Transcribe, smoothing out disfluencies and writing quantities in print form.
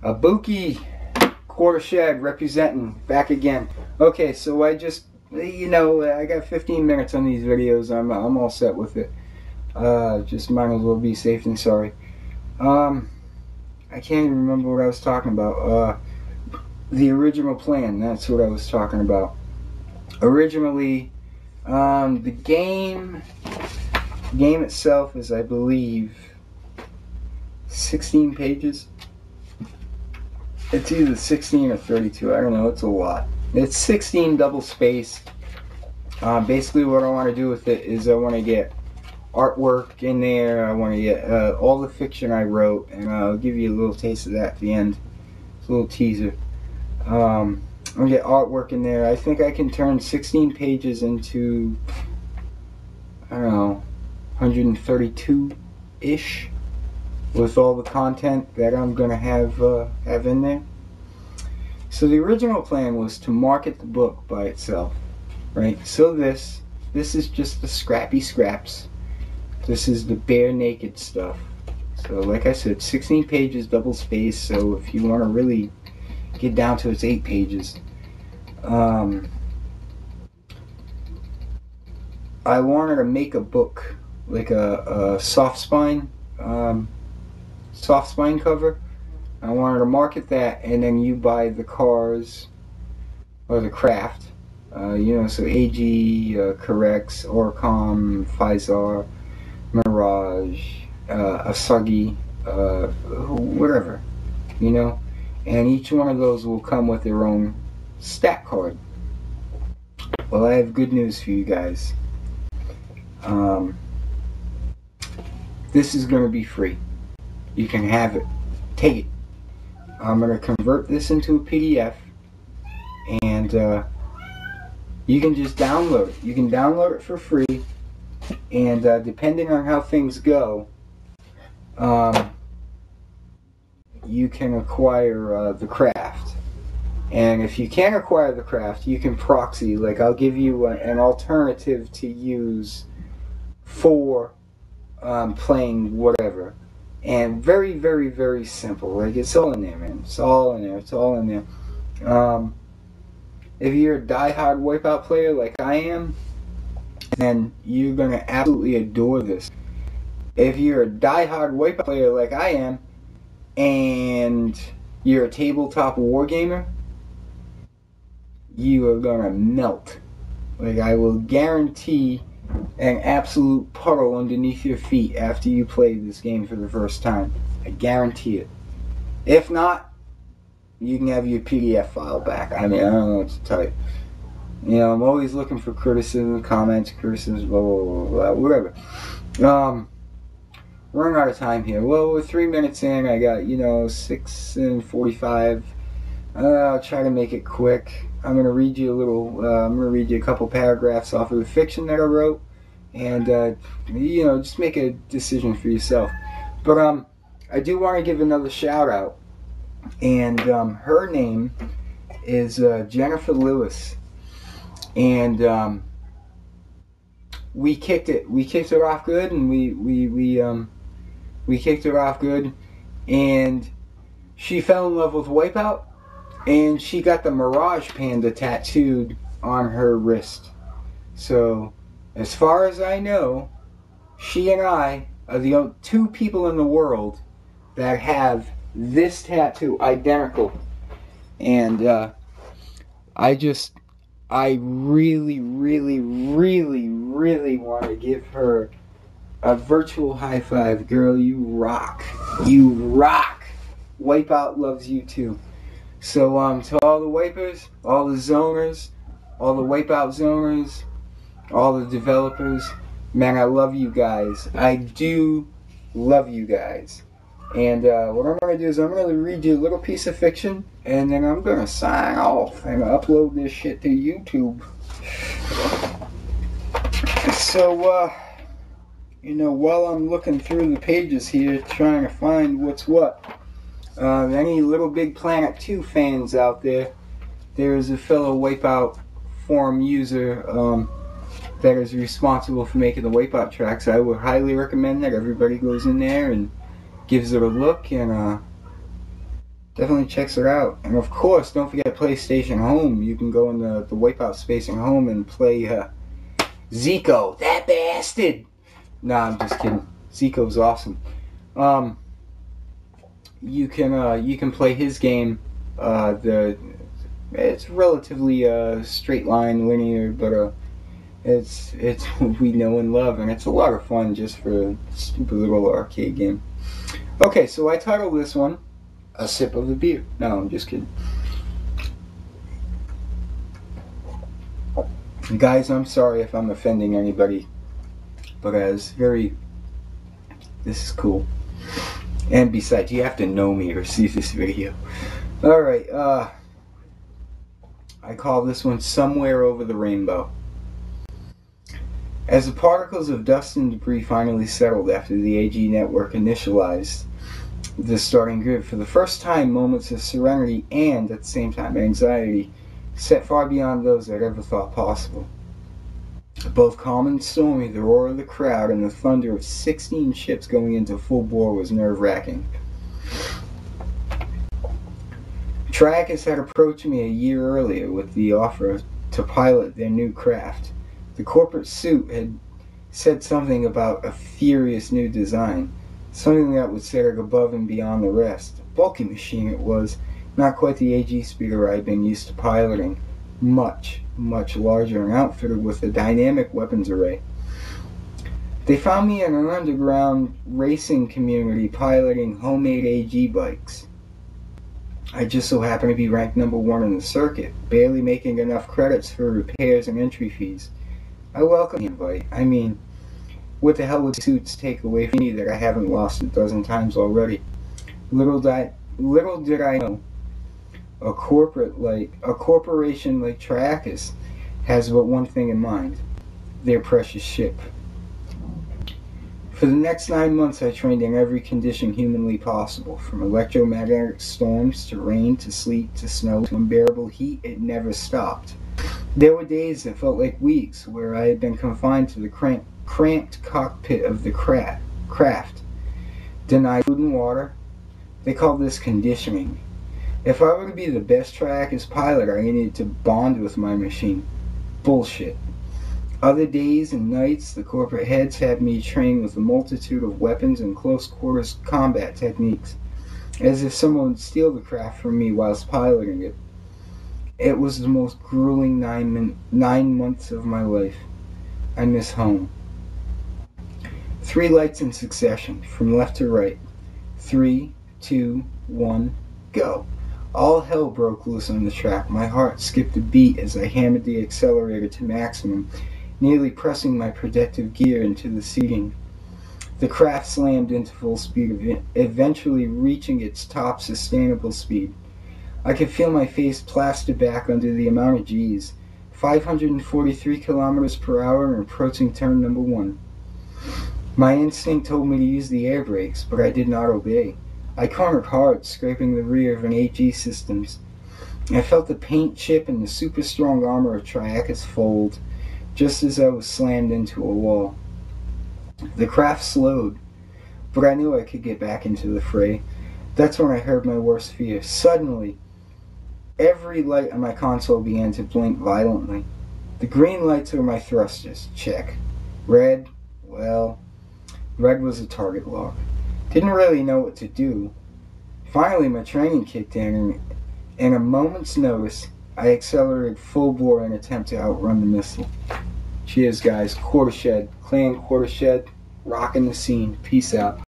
Abuki Quarter Shed representing back again. Okay, so I just, I got 15 minutes on these videos. I'm all set with it. Just might as well be safe than sorry. I can't even remember what I was talking about. The original plan. That's what I was talking about. Originally, the game itself is, I believe, 16 pages. It's either 16 or 32. I don't know. It's a lot. It's 16 double space. Basically, what I want to do with it is I want to get artwork in there. I want to get all the fiction I wrote, and I'll give you a little taste of that at the end. It's a little teaser. I'm going to get artwork in there. I think I can turn 16 pages into, I don't know, 132-ish. With all the content that I'm going to have in there. So the original plan was to market the book by itself, right? So this is just the scrappy scraps. This is the bare naked stuff. So like I said, 16 pages, double space. So if you want to really get down to it's 8 pages. I wanted to make a book like a soft spine cover. I wanted to market that, and then you buy the cars or the craft, so AG, Correx, Orcom, Physar, Mirage, Asagi, whatever, and each one of those will come with their own stat card. Well, I have good news for you guys. This is going to be free. You can have it. Take it. I'm going to convert this into a PDF, and you can just download it. You can download it for free, and depending on how things go, you can acquire the craft. And if you can't acquire the craft, you can proxy. Like, I'll give you an alternative to use for playing whatever. And very, very, very simple. Like, it's all in there, man. It's all in there. It's all in there. If you're a die-hard Wipeout player like I am, then you're going to absolutely adore this. If you're a die-hard Wipeout player like I am, and you're a tabletop wargamer, you are going to melt. Like, I will guarantee an absolute puddle underneath your feet after you play this game for the first time. I guarantee it. If not, you can have your PDF file back. I mean, I don't know what to tell you. I'm always looking for criticism, comments, criticisms, blah, blah, blah, blah, whatever. Running out of time here. Well, we're 3 minutes in. I got, 6:45. I'll try to make it quick. I'm going to read you a couple paragraphs off of the fiction that I wrote, and just make a decision for yourself. But I do want to give another shout out, and her name is Jennifer Lewis, and we kicked it off good, and we kicked it off good, and she fell in love with Wipeout. And she got the Mirage Panda tattooed on her wrist. So, as far as I know, she and I are the 2 people in the world that have this tattoo identical. And I really, really, really, really want to give her a virtual high five. Girl, you rock. You rock. Wipeout loves you too. So, to all the Wipers, all the zoners, all the Wipeout zoners, all the developers, man, I love you guys. I do love you guys. And what I'm going to do is I'm going to read you a little piece of fiction, and then I'm going to sign off and upload this shit to YouTube. So, while I'm looking through the pages here, trying to find what's what, any Little Big Planet 2 fans out there, there is a fellow Wipeout forum user that is responsible for making the Wipeout tracks. I would highly recommend that everybody goes in there and gives it a look, and definitely checks her out. And of course, don't forget PlayStation Home. You can go in the Wipeout space in Home and play Zico, that bastard. Nah, I'm just kidding. Zico's awesome. Um, you can play his game. It's relatively straight line, linear, but it's what we know and love, and it's a lot of fun just for a stupid little arcade game. Okay, so I titled this one "A Sip of a Beer." No, I'm just kidding. Guys, I'm sorry if I'm offending anybody, but this is cool. And besides, you have to know me to see this video. Alright, I call this one "Somewhere Over the Rainbow." As the particles of dust and debris finally settled after the AG network initialized the starting grid, for the first time moments of serenity and, at the same time, anxiety set far beyond those I'd ever thought possible. Both calm and stormy, the roar of the crowd and the thunder of 16 ships going into full bore was nerve-wracking. Trackers had approached me a year earlier with the offer to pilot their new craft. The corporate suit had said something about a furious new design, something that would set it above and beyond the rest. A bulky machine it was, not quite the AG speeder I'd been used to piloting. Much, much larger and outfitted with a dynamic weapons array. They found me in an underground racing community piloting homemade AG bikes. I just so happened to be ranked number 1 in the circuit, barely making enough credits for repairs and entry fees. I welcome the invite. I mean, what the hell would suits take away from me that I haven't lost a dozen times already? Little did I know, a corporation like Trackers has but one thing in mind: their precious ship. For the next 9 months, I trained in every condition humanly possible, from electromagnetic storms to rain to sleet to snow to unbearable heat. It never stopped. There were days that felt like weeks where I had been confined to the cramped cockpit of the craft, denied food and water. They called this conditioning. If I were to be the best Trackers pilot, I needed to bond with my machine. Bullshit. Other days and nights, the corporate heads had me train with a multitude of weapons and close-quarters combat techniques, as if someone would steal the craft from me whilst piloting it. It was the most grueling 9 months of my life. I miss home. 3 lights in succession, from left to right. 3, 2, 1, go. All hell broke loose on the track. My heart skipped a beat as I hammered the accelerator to maximum, nearly pressing my protective gear into the seating. The craft slammed into full speed, eventually reaching its top sustainable speed. I could feel my face plaster back under the amount of G's. 543 kilometers per hour and approaching turn number 1. My instinct told me to use the air brakes, but I did not obey. I cornered hard, scraping the rear of an AG systems. I felt the paint chip and the super strong armor of Triacus fold, just as I was slammed into a wall. The craft slowed, but I knew I could get back into the fray. That's when I heard my worst fear. Suddenly, every light on my console began to blink violently. The green lights were my thrusters. Check. Red, well, red was a target lock. Didn't really know what to do. Finally, my training kicked in, and in a moment's notice, I accelerated full bore in an attempt to outrun the missile. Cheers, guys. Quartershed, Clan Quartershed, rocking the scene. Peace out.